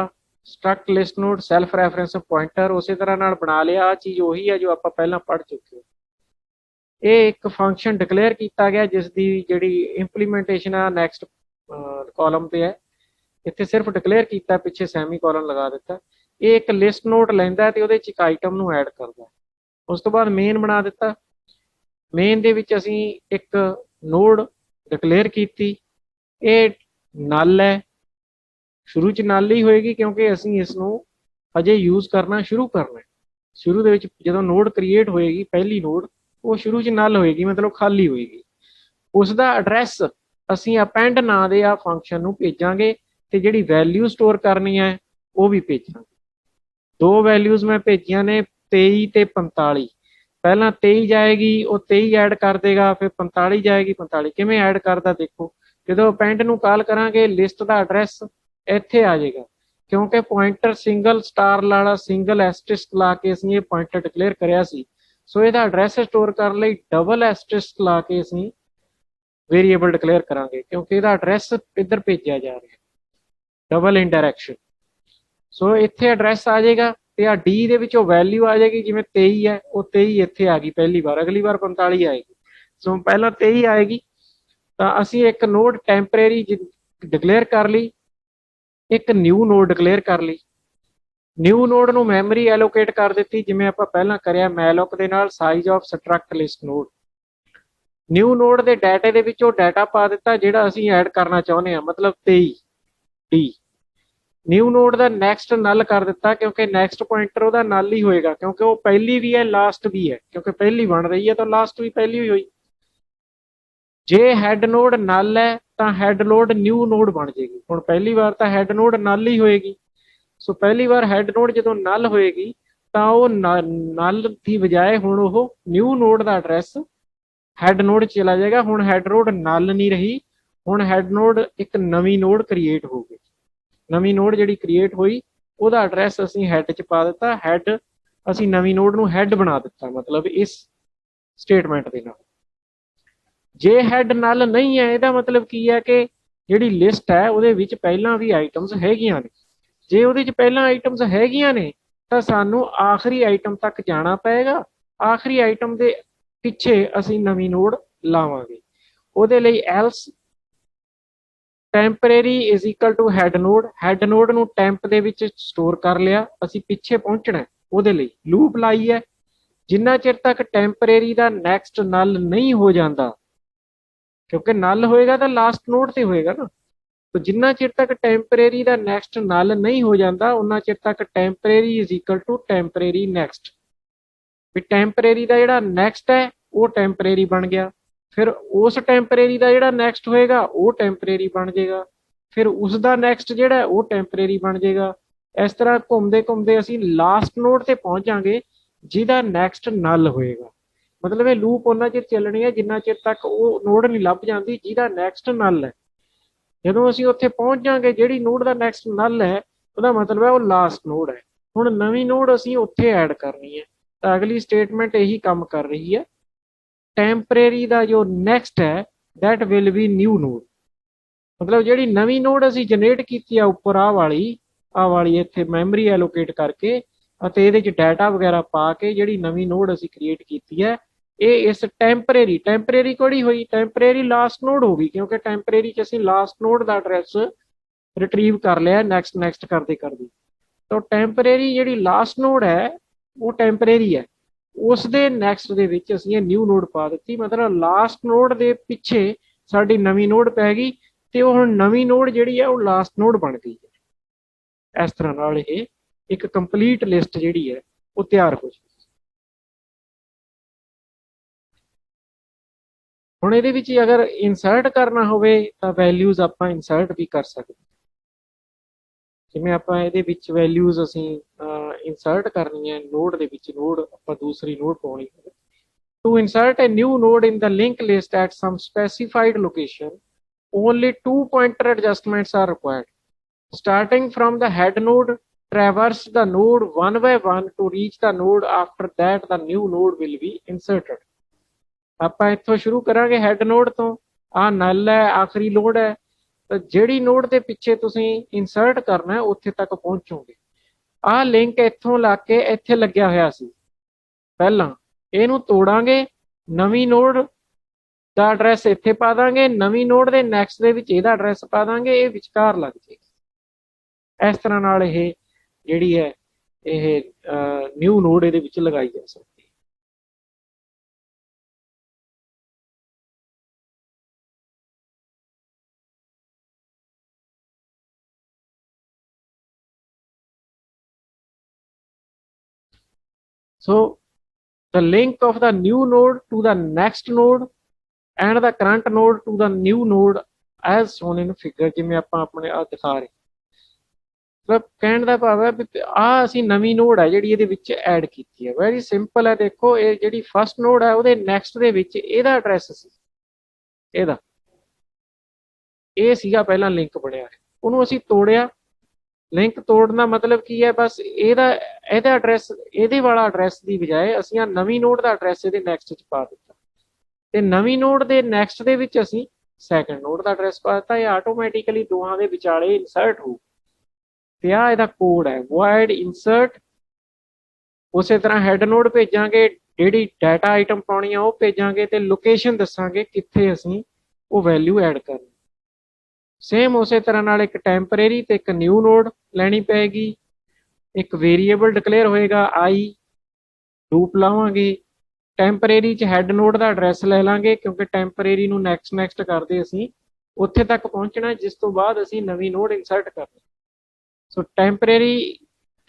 struct list node self reference pointer उस तरह नाल बना लिया। चीज़ वही है जो आप पहला पढ़ चुके हो। ये एक फंक्शन डिक्लेयर किया गया जिसकी जी इंप्लीमेंटेशन आ नैक्सट कॉलम पे है। इतने सिर्फ डिक्लेयर किया, पिछे सैमी कॉलन लगा दिता। ये एक लिस्ट नोड लैंदा है तो उहदे च एक आइटम नूं ऐड करदा, उस तो बाद मेन बना दिता। मेन दे विच असीं एक नोड डिक्लेयर की, ये नल है, शुरू च नल ही होएगी क्योंकि ਅਸੀਂ ਇਸ ਨੂੰ ਅਜੇ ਯੂਜ਼ ਕਰਨਾ ਸ਼ੁਰੂ ਕਰਨਾ ਹੈ। ਸ਼ੁਰੂ ਦੇ ਵਿੱਚ ਜਦੋਂ ਨੋਡ ਕ੍ਰੀਏਟ ਹੋਏਗੀ ਪਹਿਲੀ ਨੋਡ, ਉਹ ਸ਼ੁਰੂ ਚ ਨਲ ਹੋਏਗੀ, ਮਤਲਬ ਖਾਲੀ ਹੋਏਗੀ। ਉਸ ਦਾ ਐਡਰੈਸ ਅਸੀਂ append ਨਾਂ ਦੇ ਆ ਫੰਕਸ਼ਨ ਨੂੰ ਭੇਜਾਂਗੇ ਤੇ ਜਿਹੜੀ ਵੈਲਿਊ ਸਟੋਰ ਕਰਨੀ ਹੈ ਉਹ ਵੀ ਭੇਜਾਂਗੇ। ਦੋ ਵੈਲਿਊਜ਼ ਮੈਂ ਭੇਜੀਆਂ ਨੇ 23 ਤੇ 45। ਪਹਿਲਾਂ 23 ਜਾਏਗੀ, ਉਹ 23 ਐਡ ਕਰ ਦੇਗਾ, ਫਿਰ 45 ਜਾਏਗੀ, 45 ਕਿਵੇਂ ਐਡ ਕਰਦਾ ਦੇਖੋ। ਜਦੋਂ append ਨੂੰ ਕਾਲ ਕਰਾਂਗੇ ਲਿਸਟ ਦਾ ਐਡਰੈਸ ਇੱਥੇ ਆ ਜਾਏਗਾ, ਕਿਉਂਕਿ ਪੁਆਇੰਟਰ ਸਿੰਗਲ ਸਟਾਰ ਵਾਲਾ ਸਿੰਗਲ ਐਸਟਰਿਸਕ ਲਾ ਕੇ ਅਸੀਂ ਇਹ ਪੁਆਇੰਟਰ ਡਿਕਲੇਅਰ ਕਰਿਆ ਸੀ। ਸੋ ਇਹਦਾ ਐਡਰੈਸ ਸਟੋਰ ਕਰਨ ਲਈ ਡਬਲ ਐਸਟਰਿਸਕ ਲਾ ਕੇ ਅਸੀਂ ਵੇਰੀਏਬਲ ਡਿਕਲੇਅਰ ਕਰਾਂਗੇ, ਕਿਉਂਕਿ ਇਹਦਾ ਐਡਰੈਸ ਇੱਧਰ ਭੇਜਿਆ ਜਾ ਰਿਹਾ, ਡਬਲ ਇਨਡਾਇਰੈਕਸ਼ਨ। ਸੋ ਇੱਥੇ ਐਡਰੈਸ ਆ ਜਾਏਗਾ ਤੇ ਆ ਡੀ ਦੇ ਵਿੱਚੋਂ ਵੈਲਿਊ ਆ ਜਾਏਗੀ, ਜਿਵੇਂ 23 ਹੈ ਉਹ 23 ਇੱਥੇ ਆ ਗਈ ਪਹਿਲੀ ਵਾਰ, ਅਗਲੀ ਵਾਰ 45 ਆਏਗੀ। ਸੋ ਪਹਿਲਾਂ 23 ਆਏਗੀ ਤਾਂ ਅਸੀਂ ਇੱਕ ਨੋਡ ਟੈਂਪਰੇਰੀ ਡਿਕਲੇਅਰ ਕਰ ਲਈ, ਇੱਕ ਨਿਊ ਨੋਡ ਡਿਕਲੇਅਰ ਕਰ ਲਈ। ਨਿਊ ਨੋਡ ਨੂੰ ਮੈਮਰੀ ਐਲੋਕੇਟ ਕਰ ਦਿੱਤੀ, ਜਿਵੇਂ ਆਪਾਂ ਪਹਿਲਾਂ ਕਰਿਆ ਮੈਲੋਕ ਦੇ ਨਾਲ size of struct list node. New node ਦੇ ਡਾਟੇ ਦੇ ਵਿੱਚ ਉਹ ਡਾਟਾ ਪਾ ਦਿੱਤਾ ਜਿਹੜਾ ਅਸੀਂ ਐਡ ਕਰਨਾ ਚਾਹੁੰਦੇ ਹਾਂ, ਮਤਲਬ 23 ਡੀ। ਨਿਊ ਨੋਡ ਦਾ ਨੈਕਸਟ ਨਲ ਕਰ ਦਿੱਤਾ, ਕਿਉਂਕਿ ਨੈਕਸਟ ਪੁਆਇੰਟਰ ਉਹਦਾ ਨਲ ਹੀ ਹੋਏਗਾ, ਕਿਉਂਕਿ ਉਹ ਪਹਿਲੀ ਵੀ ਹੈ ਲਾਸਟ ਵੀ ਹੈ, ਕਿਉਂਕਿ ਪਹਿਲੀ ਬਣ ਰਹੀ ਹੈ ਤਾਂ ਲਾਸਟ ਵੀ ਪਹਿਲੀ ਹੋਈ। ਜੇ ਹੈਡ ਨੋਡ ਨਲ ਹੈ ਤਾਂ ਹੈਡ ਨੋਡ ਨਿਊ ਨੋਡ ਬਣ ਜਾਏਗੀ। ਹੁਣ ਪਹਿਲੀ ਵਾਰ ਤਾਂ ਹੈਡ ਨੋਡ ਨਲ ਹੀ ਹੋਏਗੀ। ਸੋ ਪਹਿਲੀ ਵਾਰ ਹੈਡ ਨੋਡ ਜਦੋਂ ਨਲ ਹੋਏਗੀ ਤਾਂ ਉਹ ਨਲ ਦੀ ਬਜਾਏ ਹੁਣ ਉਹ ਨਿਊ ਨੋਡ ਦਾ ਐਡਰੈਸ ਹੈਡ ਨੋਡ ਚਲਾ ਜਾਏਗਾ। ਹੁਣ ਹੈਡ ਨੋਡ ਨਲ ਨਹੀਂ ਰਹੀ, ਹੁਣ ਹੈਡ ਨੋਡ ਇੱਕ ਨਵੀਂ ਨੋਡ ਕ੍ਰੀਏਟ ਹੋ ਗਈ। ਨਵੀਂ ਨੋਡ ਜਿਹੜੀ ਕ੍ਰੀਏਟ ਹੋਈ ਉਹਦਾ ਐਡਰੈਸ ਅਸੀਂ ਹੈਡ ਚ ਪਾ ਦਿੱਤਾ, ਹੈਡ ਅਸੀਂ ਨਵੀਂ ਨੋਡ ਨੂੰ ਹੈਡ ਬਣਾ ਦਿੱਤਾ, ਮਤਲਬ ਇਸ ਸਟੇਟਮੈਂਟ ਦੇ ਨਾਲ। ਜੇ ਹੈਡ ਨਲ ਨਹੀਂ ਹੈ ਇਹਦਾ ਮਤਲਬ ਕੀ ਹੈ ਕਿ ਜਿਹੜੀ ਲਿਸਟ ਹੈ ਉਹਦੇ ਵਿੱਚ ਪਹਿਲਾਂ ਵੀ ਆਈਟਮਸ ਹੈਗੀਆਂ ਨੇ। ਜੇ ਉਹਦੇ ਚ ਪਹਿਲਾਂ ਆਈਟਮਸ ਹੈਗੀਆਂ ਨੇ ਤਾਂ ਸਾਨੂੰ ਆਖਰੀ ਆਈਟਮ ਤੱਕ ਜਾਣਾ ਪਏਗਾ, ਆਖਰੀ ਆਈਟਮ ਦੇ ਪਿੱਛੇ ਅਸੀਂ ਨਵੀਂ ਨੋਡ ਲਾਵਾਂਗੇ। ਉਹਦੇ ਲਈ else temporary is equal to head node, head node ਨੂੰ ਟੈਂਪ ਦੇ ਵਿੱਚ ਸਟੋਰ ਕਰ ਲਿਆ, ਅਸੀਂ ਪਿੱਛੇ ਪਹੁੰਚਣਾ, ਉਹਦੇ ਲਈ ਲੂਪ ਲਾਈ ਹੈ। ਜਿੰਨਾ ਚਿਰ ਤੱਕ ਟੈਂਪਰੇਰੀ ਦਾ ਨੈਕਸਟ ਨਲ ਨਹੀਂ ਹੋ ਜਾਂਦਾ, ਕਿਉਂਕਿ ਨਲ ਹੋਏਗਾ ਤਾਂ ਲਾਸਟ ਨੋਡ ਤੇ ਹੋਏਗਾ ਨਾ, ਤਾਂ ਜਿੰਨਾ ਚਿਰ ਤੱਕ ਟੈਂਪਰੇਰੀ ਦਾ ਨੈਕਸਟ ਨਲ ਨਹੀਂ ਹੋ ਜਾਂਦਾ ਉਹਨਾਂ ਚਿਰ ਤੱਕ temporary is equal to temporary next. ਵੀ ਟੈਂਪਰੇਰੀ ਦਾ ਜਿਹੜਾ ਨੈਕਸਟ ਹੈ ਉਹ ਟੈਂਪਰੇਰੀ ਬਣ ਗਿਆ, ਫਿਰ ਉਸ ਟੈਂਪਰੇਰੀ ਦਾ ਜਿਹੜਾ ਨੈਕਸਟ ਹੋਏਗਾ ਉਹ ਟੈਂਪਰੇਰੀ ਬਣ ਜਾਏਗਾ, ਫਿਰ ਉਸ ਦਾ ਨੈਕਸਟ ਜਿਹੜਾ ਉਹ ਟੈਂਪਰੇਰੀ ਬਣ ਜਾਏਗਾ। ਇਸ ਤਰ੍ਹਾਂ ਘੁੰਮਦੇ ਘੁੰਮਦੇ ਅਸੀਂ ਲਾਸਟ ਨੋਡ ਤੇ ਪਹੁੰਚਾਂਗੇ ਜਿਹਦਾ ਨੈਕਸਟ ਨਲ ਹੋਏਗਾ। ਮਤਲਬ ਇਹ ਲੂਪ ਉਹਨਾਂ ਚਿਰ ਚੱਲਣੀ ਹੈ ਜਿੰਨਾ ਚਿਰ ਤੱਕ ਉਹ ਨੋਡ ਨਹੀਂ ਲੱਭ ਜਾਂਦੀ ਜਿਹਦਾ ਨੈਕਸਟ ਨਲ ਹੈ। ਜਦੋਂ ਅਸੀਂ ਉੱਥੇ ਪਹੁੰਚ ਜਾਾਂਗੇ ਜਿਹੜੀ ਨੋਡ ਦਾ ਨੈਕਸਟ ਨਲ ਹੈ ਉਹਦਾ ਮਤਲਬ ਹੈ ਉਹ ਲਾਸਟ ਨੋਡ ਹੈ। ਹੁਣ ਨਵੀਂ ਨੋਡ ਅਸੀਂ ਉੱਥੇ ਐਡ ਕਰਨੀ ਹੈ, ਤਾਂ ਅਗਲੀ ਸਟੇਟਮੈਂਟ ਇਹੀ ਕੰਮ ਕਰ ਰਹੀ ਹੈ। ਟੈਂਪਰੇਰੀ ਦਾ ਜੋ ਨੈਕਸਟ ਹੈ that will be new node, ਮਤਲਬ ਜਿਹੜੀ ਨਵੀਂ ਨੋਡ ਅਸੀਂ ਜਨਰੇਟ ਕੀਤੀ ਆ ਉੱਪਰ ਆਹ ਵਾਲੀ ਇੱਥੇ ਮੈਮਰੀ ਐਲੋਕੇਟ ਕਰਕੇ ਅਤੇ ਇਹਦੇ 'ਚ ਡਾਟਾ ਵਗੈਰਾ ਪਾ ਕੇ ਜਿਹੜੀ ਨਵੀਂ ਨੋਡ ਅਸੀਂ ਕ੍ਰੀਏਟ ਕੀਤੀ ਹੈ ਇਹ ਇਸ ਟੈਂਪਰੇਰੀ ਕਿਹੜੀ ਹੋਈ, ਟੈਂਪਰੇਰੀ ਲਾਸਟ ਨੋਡ ਹੋ ਗਈ, ਕਿਉਂਕਿ ਟੈਂਪਰੇਰੀ 'ਚ ਅਸੀਂ ਲਾਸਟ ਨੋਡ ਦਾ ਐਡਰੈਸ ਰਿਟਰੀਵ ਕਰ ਲਿਆ ਨੈਕਸਟ ਕਰਦੇ ਤਾਂ ਟੈਂਪਰੇਰੀ ਜਿਹੜੀ ਲਾਸਟ ਨੋਡ ਹੈ ਉਹ ਟੈਂਪਰੇਰੀ ਹੈ, ਉਸ ਦੇ ਨੈਕਸਟ ਦੇ ਵਿੱਚ ਅਸੀਂ ਇਹ ਨਿਊ ਨੋਡ ਪਾ ਦਿੱਤੀ, ਮਤਲਬ ਲਾਸਟ ਨੋਡ ਦੇ ਪਿੱਛੇ ਸਾਡੀ ਨਵੀਂ ਨੋਡ ਪੈ ਗਈ ਤੇ ਉਹ ਹੁਣ ਨਵੀਂ ਨੋਡ ਜਿਹੜੀ ਹੈ ਉਹ ਲਾਸਟ ਨੋਡ ਬਣ ਗਈ ਹੈ। ਇਸ ਤਰ੍ਹਾਂ ਨਾਲ ਇਹ ਇੱਕ ਕੰਪਲੀਟ ਲਿਸਟ ਜਿਹੜੀ ਹੈ ਉਹ ਤਿਆਰ ਹੋ ਜਾਊਗੀ। ਹੁਣ ਇਹਦੇ ਵਿੱਚ ਅਗਰ ਇਨਸਰਟ ਕਰਨਾ ਹੋਵੇ ਤਾਂ ਵੈਲਿਊਜ਼ ਆਪਾਂ ਇਨਸਰਟ ਵੀ ਕਰ ਸਕਦੇ, ਜਿਵੇਂ ਆਪਾਂ ਇਹਦੇ ਵਿੱਚ ਵੈਲਿਊਜ਼ ਅਸੀਂ ਇਨਸਰਟ ਕਰਨੀ ਹੈ ਨੋਡ ਦੇ ਵਿੱਚ, ਨੋਡ ਆਪਾਂ ਦੂਸਰੀ ਨੋਡ ਪਾਉਣੀ ਹੈ। To insert a new node in the linked list at some specified location, only 2 pointer adjustments are required. Starting from the head node, traverse the node one by one to reach the node. After that, the new node will be inserted. ਆਪਾਂ ਇੱਥੋਂ ਸ਼ੁਰੂ ਕਰਾਂਗੇ head node ਤੋਂ, ਆਹ ਨਲ ਹੈ ਆਖਰੀ node ਹੈ, ਤਾਂ ਜਿਹੜੀ ਨੋਡ ਦੇ ਪਿੱਛੇ ਤੁਸੀਂ ਇਨਸਰਟ ਕਰਨਾ ਹੈ ਉੱਥੇ ਤੱਕ ਪਹੁੰਚੋਗੇ। ਆਹ ਲਿੰਕ ਇੱਥੋਂ ਲਾ ਕੇ ਇੱਥੇ ਲੱਗਿਆ ਹੋਇਆ ਸੀ ਪਹਿਲਾਂ, ਇਹਨੂੰ ਤੋੜਾਂਗੇ, ਨਵੀਂ ਨੋਡ ਦਾ ਐਡਰੈਸ ਇੱਥੇ ਪਾ ਦਾਂਗੇ, ਨਵੀਂ ਨੋਡ ਦੇ ਨੈਕਸਟ ਦੇ ਵਿੱਚ ਇਹਦਾ ਐਡਰੈਸ ਪਾ ਦਾਂਗੇ, ਇਹ ਵਿਚਕਾਰ ਲੱਗ ਜਾਏਗੀ। ਇਸ ਤਰ੍ਹਾਂ ਨਾਲ ਇਹ ਜਿਹੜੀ ਹੈ ਇਹ ਨਿਊ ਨੋਡ ਇਹਦੇ ਵਿੱਚ ਲਗਾਈ ਜਾ ਸਕਦੀ। So the link of the new node to the next node and the current node to the new node as shown in figure, जिमें ਆਪਾਂ ਆਪਣੇ ਆ ਦਿਖਾ ਰਹੇ। मतलब ਕਹਿਣ ਦਾ ਭਾਵ ਹੈ ਵੀ ਆ ਅਸੀਂ ਨਵੀਂ ਨੋਡ ਹੈ ਜਿਹੜੀ ਇਹਦੇ ਵਿੱਚ ਐਡ ਕੀਤੀ ਹੈ। ਵੈਰੀ ਸਿੰਪਲ ਹੈ। ਦੇਖੋ ਇਹ ਜਿਹੜੀ ਫਸਟ ਨੋਡ ਹੈ ਉਹਦੇ ਨੈਕਸਟ ਦੇ ਵਿੱਚ ਇਹਦਾ ਐਡਰੈਸ ਸੀ, ਇਹਦਾ ਇਹ ਸੀਗਾ ਪਹਿਲਾਂ ਲਿੰਕ ਬਣਿਆ ਹੈ, ਉਹਨੂੰ ਅਸੀਂ ਤੋੜਿਆ। ਲਿੰਕ ਤੋੜਨ ਦਾ ਮਤਲਬ ਕੀ ਹੈ, ਬਸ ਇਹਦਾ ਐਡਰੈਸ, ਇਹਦੇ ਵਾਲਾ ਐਡਰੈਸ ਦੀ ਬਜਾਏ ਅਸੀਂ ਆ ਨਵੀਂ ਨੋਡ ਦਾ ਐਡਰੈਸ ਇਹਦੇ ਨੈਕਸਟ 'ਚ ਪਾ ਦਿੱਤਾ, ਤੇ ਨਵੀਂ ਨੋਡ ਦੇ ਨੈਕਸਟ ਦੇ ਵਿੱਚ ਅਸੀਂ ਸੈਕੰਡ ਨੋਡ ਦਾ ਐਡਰੈਸ ਪਾ ਦਿੱਤਾ। ਇਹ ਆਟੋਮੈਟਿਕਲੀ ਦੋਹਾਂ ਦੇ ਵਿਚਾਲੇ ਇਨਸਰਟ ਹੋਊ। ਤੇ ਆ ਇਹਦਾ ਕੋਡ ਹੈ void insert। ਉਸੇ ਤਰ੍ਹਾਂ ਹੈਡ ਨੋਡ ਭੇਜਾਂਗੇ, ਜਿਹੜੀ ਡਾਟਾ ਆਈਟਮ ਪਾਉਣੀ ਆ ਉਹ ਭੇਜਾਂਗੇ, ਤੇ ਲੋਕੇਸ਼ਨ ਦੱਸਾਂਗੇ ਕਿੱਥੇ ਅਸੀਂ ਉਹ ਵੈਲਿਊ ਐਡ ਕਰਨੀ। ਸੇਮ ਉਸੇ ਤਰ੍ਹਾਂ ਨਾਲ ਇੱਕ ਟੈਂਪਰੇਰੀ ਤੇ ਇੱਕ ਨਿਊ ਨੋਡ ਲੈਣੀ ਪਏਗੀ। ਇੱਕ ਵੇਰੀਏਬਲ ਡਿਕਲੇਅਰ ਹੋਏਗਾ i, ਲੂਪ ਲਾਵਾਂਗੇ। ਟੈਂਪਰੇਰੀ 'ਚ ਹੈਡ ਨੋਡ ਦਾ ਐਡਰੈਸ ਲੈ ਲਾਂਗੇ, ਕਿਉਂਕਿ ਟੈਂਪਰੇਰੀ ਨੂੰ ਨੈਕਸਟ ਕਰਦੇ ਅਸੀਂ ਉੱਥੇ ਤੱਕ ਪਹੁੰਚਣਾ, ਜਿਸ ਤੋਂ ਬਾਅਦ ਅਸੀਂ ਨਵੀਂ ਨੋਡ ਇਨਸਰਟ ਕਰਨੀ। ਸੋ ਟੈਂਪਰੇਰੀ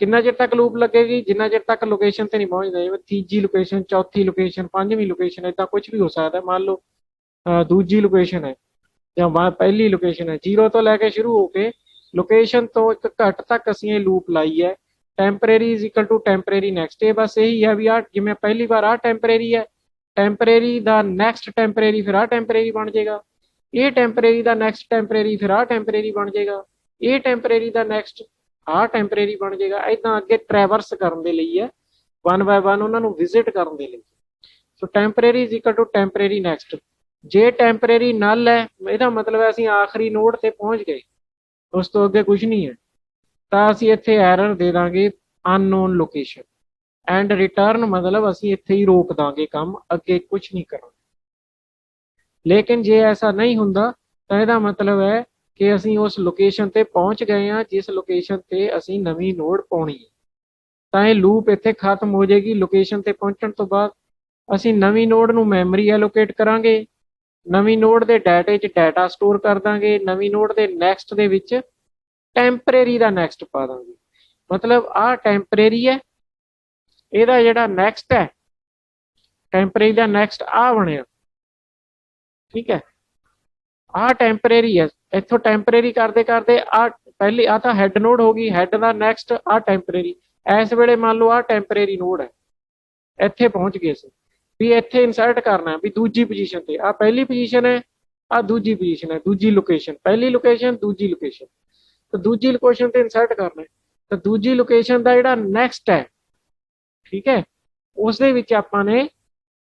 ਕਿੰਨਾ ਚਿਰ ਤੱਕ ਲੂਪ ਲੱਗੇਗੀ, ਜਿੰਨਾ ਚਿਰ ਤੱਕ ਲੋਕੇਸ਼ਨ ਤੇ ਨਹੀਂ ਪਹੁੰਚਦਾ। ਜਿਵੇਂ ਤੀਜੀ ਲੋਕੇਸ਼ਨ, ਚੌਥੀ ਲੋਕੇਸ਼ਨ, ਪੰਜਵੀਂ ਲੋਕੇਸ਼ਨ, ਇੱਦਾਂ ਕੁਝ ਵੀ ਹੋ ਸਕਦਾ। ਮੰਨ ਲਓ ਦੂਜੀ ਲੋਕੇਸ਼ਨ ਹੈ ਜਾਂ ਪਹਿਲੀ ਲੋਕੇਸ਼ਨ ਹੈ, 0 ਤੋਂ ਲੈ ਕੇ ਸ਼ੁਰੂ ਹੋ ਕੇ ਲੋਕੇਸ਼ਨ ਤੋਂ ਇੱਕ ਘੱਟ ਤੱਕ ਅਸੀਂ ਇਹ ਲੂਪ ਲਾਈ ਹੈ। Temporary is equal to temporary next. ਇਹ ਬਸ ਇਹੀ ਹੈ ਵੀ ਆ ਜਿਵੇਂ ਪਹਿਲੀ ਵਾਰ ਆ ਟੈਂਪਰੇਰੀ ਹੈ, ਟੈਂਪਰੇਰੀ ਦਾ ਨੈਕਸਟ ਟੈਂਪਰੇਰੀ ਫਿਰ ਆ ਟੈਂਪਰੇਰੀ ਬਣ ਜਾਏਗਾ। ਇਹ ਟੈਂਪਰੇਰੀ ਦਾ ਨੈਕਸਟ ਟੈਂਪਰੇਰੀ ਫਿਰ ਆ ਟੈਂਪਰੇਰੀ ਬਣ ਜਾਏਗਾ। ਇਹ ਟੈਂਪਰੇਰੀ ਦਾ ਨੈਕਸਟ ਆ ਟੈਂਪਰੇਰੀ ਬਣ ਜਾਏਗਾ। ਇੱਦਾਂ ਅੱਗੇ ਟਰੈਵਰਸ ਕਰਨ ਦੇ ਲਈ ਹੈ, 1 ਬਾਏ 1 ਉਹਨਾਂ ਨੂੰ ਵਿਜ਼ਿਟ ਕਰਨ ਦੇ ਲਈ। So temporary is equal to temporary next. ਜੇ ਟੈਂਪਰੇਰੀ ਨਲ ਹੈ, ਇਹਦਾ ਮਤਲਬ ਹੈ ਅਸੀਂ ਆਖਰੀ ਨੋਡ ਤੇ ਪਹੁੰਚ ਗਏ, ਉਸ ਤੋਂ ਅੱਗੇ ਕੁਝ ਨਹੀਂ ਹੈ, ਤਾਂ ਅਸੀਂ ਇੱਥੇ ਐਰਰ ਦੇ ਦਾਂਗੇ ਅਨਨੋਨ ਲੋਕੇਸ਼ਨ ਐਂਡ ਰਿਟਰਨ, ਮਤਲਬ ਅਸੀਂ ਇੱਥੇ ਹੀ ਰੋਕ ਦਾਂਗੇ ਕੰਮ, ਅੱਗੇ ਕੁਝ ਨਹੀਂ ਕਰਾਂਗੇ। ਲੇਕਿਨ ਜੇ ਐਸਾ ਨਹੀਂ ਹੁੰਦਾ ਤਾਂ ਇਹਦਾ ਮਤਲਬ ਹੈ ਕਿ ਅਸੀਂ ਉਸ ਲੋਕੇਸ਼ਨ ਤੇ ਪਹੁੰਚ ਗਏ ਹਾਂ ਜਿਸ ਲੋਕੇਸ਼ਨ ਤੇ ਅਸੀਂ ਨਵੀਂ ਨੋਡ ਪਾਉਣੀ ਹੈ। ਤਾਂ ਇਹ ਲੂਪ ਇੱਥੇ ਖਤਮ ਹੋ ਜਾਏਗੀ। ਲੋਕੇਸ਼ਨ ਤੇ ਪਹੁੰਚਣ ਤੋਂ ਬਾਅਦ ਅਸੀਂ ਨਵੀਂ ਨੋਡ ਨੂੰ ਮੈਮਰੀ ਐਲੋਕੇਟ ਕਰਾਂਗੇ, ਨਵੀਂ ਨੋਡ ਦੇ ਡਾਟੇ 'ਚ ਡਾਟਾ ਸਟੋਰ ਕਰ ਦਾਂਗੇ, ਨਵੀਂ ਨੋਡ ਦੇ ਨੈਕਸਟ ਦੇ ਵਿੱਚ ਟੈਂਪਰੇਰੀ ਦਾ ਨੈਕਸਟ ਪਾ ਦਾਂਗੇ। ਮਤਲਬ ਆਹ ਟੈਂਪਰੇਰੀ ਹੈ, ਇਹਦਾ ਜਿਹੜਾ ਨੈਕਸਟ ਹੈ, ਟੈਂਪਰੇਰੀ ਦਾ ਨੈਕਸਟ ਆ ਬਣਿਆ, ਠੀਕ ਹੈ। ਆਹ ਟੈਂਪਰੇਰੀ ਹੈ। ਇੱਥੋਂ ਟੈਂਪਰੇਰੀ ਕਰਦੇ ਕਰਦੇ ਆ ਪਹਿਲੀ ਆ ਤਾਂ ਹੈਡ ਨੋਡ ਹੋ ਗਈ, ਹੈਡ ਦਾ ਨੈਕਸਟ ਆ ਟੈਂਪਰੇਰੀ। ਇਸ ਵੇਲੇ ਮੰਨ ਲਓ ਆ ਟੈਂਪਰੇਰੀ ਨੋਡ ਹੈ, ਇੱਥੇ ਪਹੁੰਚ ਗਏ ਸੀ ਵੀ ਇੱਥੇ ਇਨਸਰਟ ਕਰਨਾ ਵੀ ਦੂਜੀ ਪੋਜੀਸ਼ਨ ਤੇ। ਆ ਪਹਿਲੀ ਪੋਜੀਸ਼ਨ ਹੈ, ਆ ਦੂਜੀ ਪੋਜੀਸ਼ਨ ਹੈ, ਦੂਜੀ ਲੋਕੇਸ਼ਨ, ਪਹਿਲੀ ਲੋਕੇਸ਼ਨ ਦੂਜੀ ਲੋਕੇਸ਼ਨ, ਤਾਂ ਦੂਜੀ ਲੋਕੇਸ਼ਨ ਤੇ ਇਨਸਰਟ ਕਰਨਾ। ਤਾਂ ਦੂਜੀ ਲੋਕੇਸ਼ਨ ਦਾ ਜਿਹੜਾ ਨੈਕਸਟ ਹੈ, ਠੀਕ ਹੈ, ਉਸ ਦੇ ਵਿੱਚ ਆਪਾਂ ਨੇ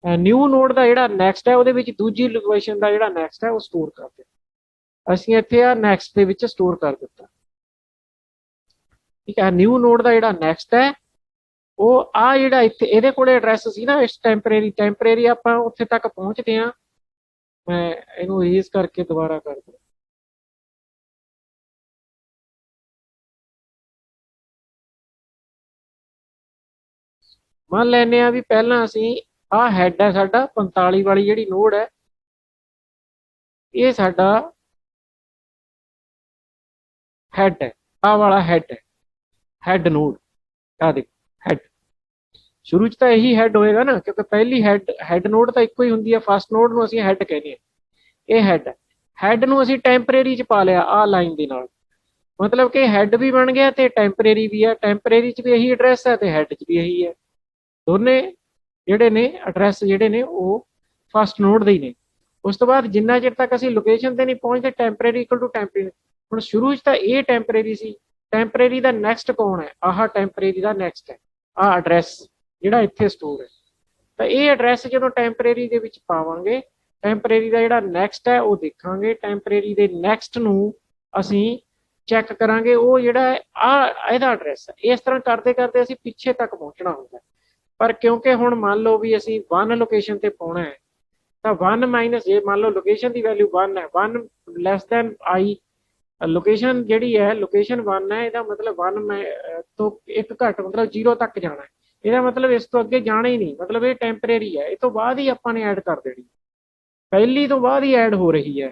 ਨਿਊ ਨੋਡ ਦਾ ਜਿਹੜਾ ਨੈਕਸਟ ਹੈ ਉਹਦੇ ਵਿੱਚ ਦੂਜੀ ਲੋਕੇਸ਼ਨ ਦਾ ਜਿਹੜਾ ਨੈਕਸਟ ਹੈ ਉਹ ਸਟੋਰ ਕਰ ਦਿੱਤਾ। ਅਸੀਂ ਇੱਥੇ ਆ ਨੈਕਸਟ ਦੇ ਵਿੱਚ ਸਟੋਰ ਕਰ ਦਿੱਤਾ, ਠੀਕ ਹੈ। ਨਿਊ ਨੋਡ ਦਾ ਜਿਹੜਾ ਨੈਕਸਟ ਹੈ ਉਹ ਆ ਜਿਹੜਾ ਇੱਥੇ ਇਹਦੇ ਕੋਲੇ ਐਡਰੈਸ ਸੀ ਨਾ, ਇਸ ਟੈਂਪਰੇਰੀ ਆਪਾਂ ਉੱਥੇ ਤੱਕ ਪਹੁੰਚਦੇ ਹਾਂ। ਮੈਂ ਇਹਨੂੰ ਰੀਜ਼ ਕਰਕੇ ਦੁਬਾਰਾ ਕਰ ਦਿਆਂ। ਮੰਨ ਲੈਂਦੇ ਆ ਵੀ ਪਹਿਲਾਂ ਅਸੀਂ ਆਹ ਹੈਡ ਹੈ ਸਾਡਾ 45 ਵਾਲੀ ਜਿਹੜੀ ਨੋਡ ਹੈ, ਇਹ ਸਾਡਾ ਹੈਡ ਹੈ, ਆਹ ਵਾਲਾ ਹੈਡ ਹੈ, ਹੈਡ ਨੋਡ। ਆ ਦੇਖੋ ਹੈਡ, ਸ਼ੁਰੂ 'ਚ ਤਾਂ ਇਹੀ ਹੈਡ ਹੋਏਗਾ ਨਾ, ਕਿਉਂਕਿ ਪਹਿਲੀ ਹੈਡ ਨੋਡ ਤਾਂ ਇੱਕੋ ਹੀ ਹੁੰਦੀ ਹੈ। ਫਸਟ ਨੋਡ ਨੂੰ ਅਸੀਂ ਹੈਡ ਕਹਿੰਦੇ ਹਾਂ, ਇਹ ਹੈਡ ਹੈ। ਹੈਡ ਨੂੰ ਅਸੀਂ ਟੈਂਪਰੇਰੀ 'ਚ ਪਾ ਲਿਆ ਆਹ ਲਾਈਨ ਦੇ ਨਾਲ, ਮਤਲਬ ਕਿ ਹੈਡ ਵੀ ਬਣ ਗਿਆ ਤੇ ਟੈਂਪਰੇਰੀ ਵੀ ਹੈ। ਟੈਂਪਰੇਰੀ 'ਚ ਵੀ ਇਹੀ ਐਡਰੈਸ ਹੈ ਤੇ ਹੈਡ 'ਚ ਵੀ ਇਹੀ ਹੈ। ਦੋਨੇ ਜਿਹੜੇ ਨੇ ਐਡਰੈਸ ਜਿਹੜੇ ਨੇ ਉਹ ਫਸਟ ਨੋਡ ਦੇ ਹੀ ਨੇ। ਉਸ ਤੋਂ ਬਾਅਦ ਜਿੰਨਾ ਚਿਰ ਤੱਕ ਅਸੀਂ ਲੋਕੇਸ਼ਨ ਤੇ ਨਹੀਂ ਪਹੁੰਚਦੇ, ਟੈਂਪਰੇਰੀ ਇਕੁਅਲ ਟੂ ਟੈਂਪਰੇਰੀ। ਹੁਣ ਸ਼ੁਰੂ 'ਚ ਤਾਂ ਇਹ ਟੈਂਪਰੇਰੀ ਸੀ, ਟੈਂਪਰੇਰੀ ਦਾ ਨੈਕਸਟ ਕੌਣ ਹੈ, ਆਹ ਟੈਂਪਰੇਰੀ ਦਾ ਨੈਕਸਟ ਹੈ, ਆਹ ਐਡਰੈਸ ਜਿਹੜਾ ਇੱਥੇ ਸਟੋਰ ਹੈ। ਤਾਂ ਇਹ ਐਡਰੈਸ ਜਦੋਂ ਟੈਂਪਰੇਰੀ ਦੇ ਵਿੱਚ ਪਾਵਾਂਗੇ, ਟੈਂਪਰੇਰੀ ਦਾ ਜਿਹੜਾ ਨੈਕਸਟ ਹੈ ਉਹ ਦੇਖਾਂਗੇ, ਟੈਂਪਰੇਰੀ ਦੇ ਨੈਕਸਟ ਨੂੰ ਅਸੀਂ ਚੈੱਕ ਕਰਾਂਗੇ, ਉਹ ਜਿਹੜਾ ਆ ਇਹਦਾ ਐਡਰੈਸ ਹੈ। ਇਸ ਤਰ੍ਹਾਂ ਕਰਦੇ ਕਰਦੇ ਅਸੀਂ ਪਿੱਛੇ ਤੱਕ ਪਹੁੰਚਣਾ ਹੁੰਦਾ। ਪਰ ਕਿਉਂਕਿ ਹੁਣ ਮੰਨ ਲਓ ਵੀ ਅਸੀਂ 1 ਲੋਕੇਸ਼ਨ ਤੇ ਪਾਉਣਾ ਹੈ, ਤਾਂ 1 ਮਾਈਨਸ, ਜੇ ਮੰਨ ਲਓ ਲੋਕੇਸ਼ਨ ਦੀ ਵੈਲਿਊ 1 ਹੈ, 1 ਲੈਸ ਦੈਨ i, ਲੋਕੇਸ਼ਨ ਜਿਹੜੀ ਹੈ ਲੋਕੇਸ਼ਨ 1 ਹੈ, ਇਹਦਾ ਮਤਲਬ 1 ਤੋਂ ਇੱਕ ਘੱਟ, ਮਤਲਬ 0 ਤੱਕ ਜਾਣਾ ਹੈ। ਇਹਦਾ ਮਤਲਬ ਇਸ ਤੋਂ ਅੱਗੇ ਜਾਣਾ ਹੀ ਨਹੀਂ, ਮਤਲਬ ਇਹ ਟੈਂਪਰੇਰੀ ਹੈ। ਇਹ ਤੋਂ ਬਾਅਦ ਹੀ ਆਪਾਂ ਨੇ ਐਡ ਕਰ ਦੇਣੀ, ਪਹਿਲੀ ਤੋਂ ਬਾਅਦ ਹੀ ਐਡ ਹੋ ਰਹੀ ਹੈ,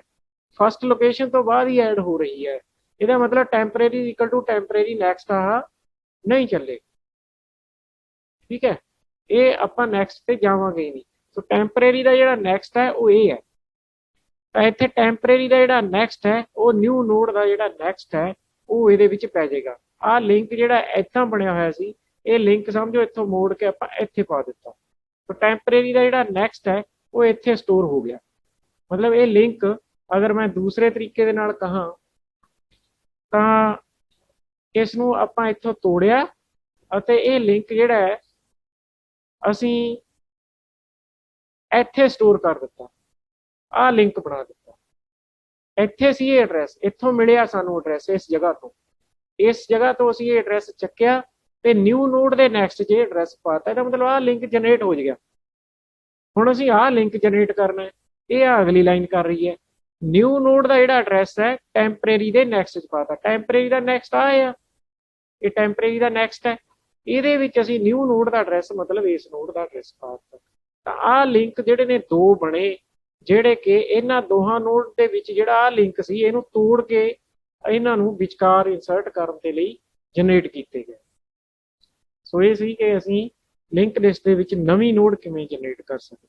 ਫਸਟ ਲੋਕੇਸ਼ਨ ਤੋਂ ਬਾਅਦ ਹੀ ਐਡ ਹੋ ਰਹੀ ਹੈ। ਇਹਦਾ ਮਤਲਬ temporary equal to temporary next ਆ ਨਹੀਂ ਚੱਲੇ, ਠੀਕ ਹੈ। ਇਹ ਆਪਾਂ ਨੈਕਸਟ ਤੇ ਜਾਵਾਂਗੇ ਹੀ ਨਹੀਂ। ਸੋ ਟੈਂਪਰੇਰੀ ਦਾ ਜਿਹੜਾ ਨੈਕਸਟ ਹੈ ਉਹ ਇਹ ਹੈ। ਤਾਂ ਇੱਥੇ ਟੈਂਪਰੇਰੀ ਦਾ ਜਿਹੜਾ ਨੈਕਸਟ ਹੈ ਉਹ ਨਿਊ ਨੋਡ ਦਾ ਜਿਹੜਾ ਨੈਕਸਟ ਹੈ ਉਹ ਇਹਦੇ ਵਿੱਚ ਪੈ ਜਾਏਗਾ। ਆਹ ਲਿੰਕ ਜਿਹੜਾ ਇੱਦਾਂ ਬਣਿਆ ਹੋਇਆ ਸੀ, ਇਹ ਲਿੰਕ ਸਮਝੋ ਇੱਥੋਂ ਮੋੜ ਕੇ ਆਪਾਂ ਇੱਥੇ ਪਾ ਦਿੱਤਾ। ਸੋ ਟੈਂਪਰੇਰੀ ਦਾ ਜਿਹੜਾ ਨੈਕਸਟ ਹੈ ਉਹ ਇੱਥੇ ਸਟੋਰ ਹੋ ਗਿਆ। ਮਤਲਬ ਇਹ ਲਿੰਕ ਅਗਰ ਮੈਂ ਦੂਸਰੇ ਤਰੀਕੇ ਦੇ ਨਾਲ ਕਹਾਂ ਤਾਂ ਇਸ ਨੂੰ ਆਪਾਂ ਇੱਥੋਂ ਤੋੜਿਆ ਅਤੇ ਇਹ ਲਿੰਕ ਜਿਹੜਾ ਹੈ ਅਸੀਂ ਇੱਥੇ ਸਟੋਰ ਕਰ ਦਿੱਤਾ। ਆਹ ਲਿੰਕ ਬਣਾ ਦਿੱਤਾ। ਇੱਥੇ ਸੀ ਇਹ ਐਡਰੈਸ, ਇੱਥੋਂ ਮਿਲਿਆ ਸਾਨੂੰ ਐਡਰੈਸ ਇਸ ਜਗ੍ਹਾ ਤੋਂ। ਇਸ ਜਗ੍ਹਾ ਤੋਂ ਅਸੀਂ ਇਹ ਐਡਰੈਸ ਚੱਕਿਆ ਤੇ ਨਿਊ ਨੋਡ ਦੇ ਨੈਕਸਟ ਜੇ ਐਡਰੈਸ ਪਾਤਾ। ਇਹਦਾ ਮਤਲਬ ਆਹ ਲਿੰਕ ਜਨਰੇਟ ਹੋ ਗਿਆ। ਹੁਣ ਅਸੀਂ ਆਹ ਲਿੰਕ ਜਨਰੇਟ ਕਰਨਾ ਹੈ, ਇਹ ਅਗਲੀ ਲਾਈਨ ਕਰ ਰਹੀ ਹੈ। ਨਿਊ ਨੋਡ ਦਾ ਜਿਹੜਾ ਐਡਰੈਸ ਹੈ ਟੈਂਪਰੇਰੀ ਦੇ ਨੈਕਸਟ 'ਚ ਪਾਤਾ। ਟੈਂਪਰੇਰੀ ਦਾ ਨੈਕਸਟ ਆ ਇਹ ਟੈਂਪਰੇਰੀ ਦਾ ਨੈਕਸਟ ਹੈ। ਇਹਦੇ ਵਿੱਚ ਅਸੀਂ ਨਿਊ ਨੋਡ ਦਾ ਐਡਰੈਸ ਮਤਲਬ ਇਸ ਨੋਡ ਦਾ ਐਡਰੈਸ ਪਾ ਦਿੱਤਾ। ਤਾਂ ਆਹ ਲਿੰਕ ਜਿਹੜੇ ਨੇ ਦੋ ਬਣੇ, ਜਿਹੜੇ ਕਿ ਇਹਨਾਂ ਦੋਹਾਂ ਨੋਡ ਦੇ ਵਿੱਚ ਜਿਹੜਾ ਆਹ ਲਿੰਕ ਸੀ ਇਹਨੂੰ ਤੋੜ ਕੇ ਇਹਨਾਂ ਨੂੰ ਵਿਚਕਾਰ ਇਨਸਰਟ ਕਰਨ ਦੇ ਲਈ ਜਨਰੇਟ ਕੀਤੇ ਗਏ। ਸੋ ਇਹ ਸੀ ਕਿ ਅਸੀਂ ਲਿੰਕ ਲਿਸਟ ਦੇ ਵਿੱਚ ਨਵੀਂ ਨੋਡ ਕਿਵੇਂ ਜਨਰੇਟ ਕਰ ਸਕਦੇ।